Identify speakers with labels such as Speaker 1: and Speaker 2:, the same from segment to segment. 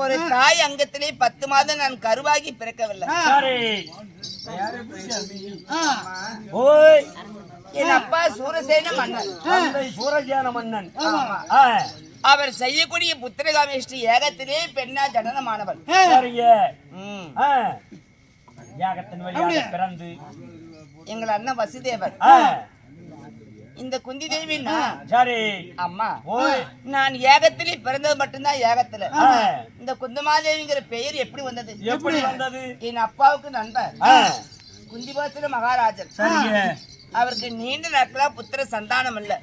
Speaker 1: ஒரு தாய் அங்கத்திலே 10 மாதம் நான் கருவாகி பிறக்கவில்லை. என் அப்பா சூரசேன மன்னன்.
Speaker 2: சூரசேன மன்னன்.
Speaker 1: அவர் செய்யக்கூடிய புத்திரகாமேஷ்டி ஏகத்திலே பெண்ணா ஜனனமானவள்.
Speaker 2: பிறந்து
Speaker 1: எங்கள் அண்ணன் வசுதேவர். இந்த குந்தி தேவி அம்மா நான் ஏகத்திலே பிறந்தது மட்டும்தான் ஏகத்துல. இந்த குந்தமாதேவிங்கிற பெயர் எப்படி வந்தது? என் அப்பாவுக்கு நண்பர் குந்திபோத்திர மகாராஜர். அவருக்கு நீண்ட நாட்களா புத்திர சந்தானம் இல்ல.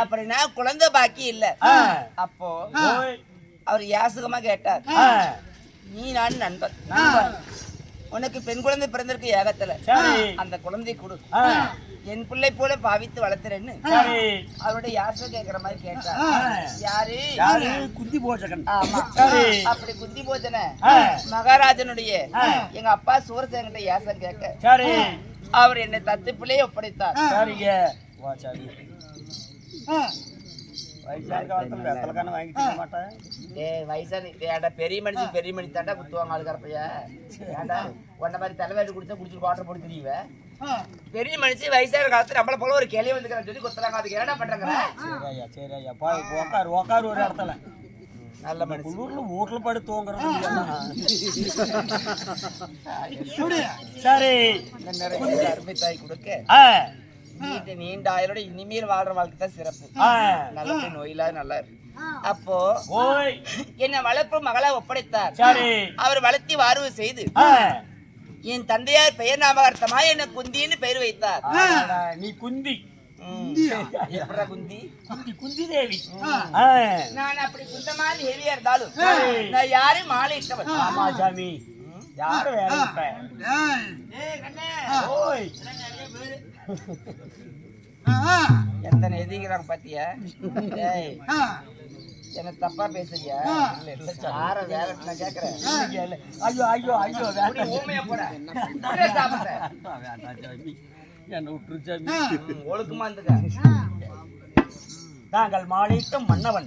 Speaker 1: அப்படின்னா குழந்தை பாக்கி இல்ல. அப்போ அவர் யாசகமா கேட்டார், நீ நான் நண்பர், உனக்கு பெண் குழந்தை பிறந்திருக்கு ஏகத்துல, அந்த குழந்தை கொடு, என் பிள்ளை போல பாவித்து வளர்த்துறேன்னு அவருடைய யாசகம் கேட்கிற மாதிரி கேட்டார். யாரு?
Speaker 2: குந்தி போஜகன்.
Speaker 1: ஆமா. அப்படி குந்தி போஜன மகாராஜனுடைய எங்க அப்பா சூரசேகரன் யாசகம் கேட்க அவர் என்னை தத்து பிள்ளையை ஒப்படைத்தார். பெரிய மனுஷன் பெரிய மனுஷன் தாண்டா குத்துவாங்க ஆளுக்காரப்பைய. ஏண்டா உன்ன மாதிரி தலைவாரி குடிச்சா குடிச்சு வாட்டர் போட்டு தெரியவ. பெரிய மனுஷன் வயசான காலத்துல நம்மள போல ஒரு கேள்வி வந்துக்கிறான்னு சொல்லி குத்துறாங்க. அதுக்கு என்ன பண்றாங்க?
Speaker 2: ஒரு இடத்துல நல்ல மனுஷன் வீட்டுல படுத்துவோங்கிறது. சரி,
Speaker 1: அருமை தாய் கொடுக்க நீண்ட ஆயுளோட இனிமேல் வாழ்ற வாழ்க்கை தான் சிறப்பு. நல்ல நோயில்லாத நல்லா இருக்கு. அப்போ என்ன வளர்ப்பு மகளா ஒப்படைத்தார். அவர் வளர்த்தி வார்வு செய்து என் தந்தையார் பெயர் ஞாபகார்த்தமா என்ன குந்தின்னு பெயர் வைத்தார்.
Speaker 2: நீ குந்தி
Speaker 1: குந்தி
Speaker 2: குந்தி தேவி.
Speaker 1: நான் அப்படி குந்தமா ஹெவியா இருந்தாலும் நான் யாரும் மாலை இட்டவன்.
Speaker 2: ஆமா சாமி, யாரும்
Speaker 1: எத்தனை எதிர்க்கிறாங்க பாத்தியா? என்ன தப்பா பேசுறியா? யார வேலை நான் கேக்குறேன்.
Speaker 2: ஐயோ ஐயோ ஐயோ
Speaker 1: ஊமையா போட
Speaker 2: என்ன விட்டுருச்சா?
Speaker 1: ஒழுக்குமா இருந்துக்க.
Speaker 2: நாங்கள் மாலையிட்ட மன்னவன்.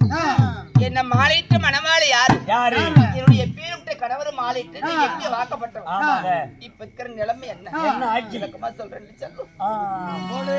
Speaker 1: என்ன மாலையிட்ட மணவாளி யாரு?
Speaker 2: யாரு?
Speaker 1: என்னுடைய பேருட்ட கணவர் மாலையிட்டு எப்படி வாக்கப்பட்டவன். இப்ப இருக்கிற நிலைமை என்ன?
Speaker 2: என்ன ஆட்சி
Speaker 1: சொல்றேன்.
Speaker 2: சொல்லு.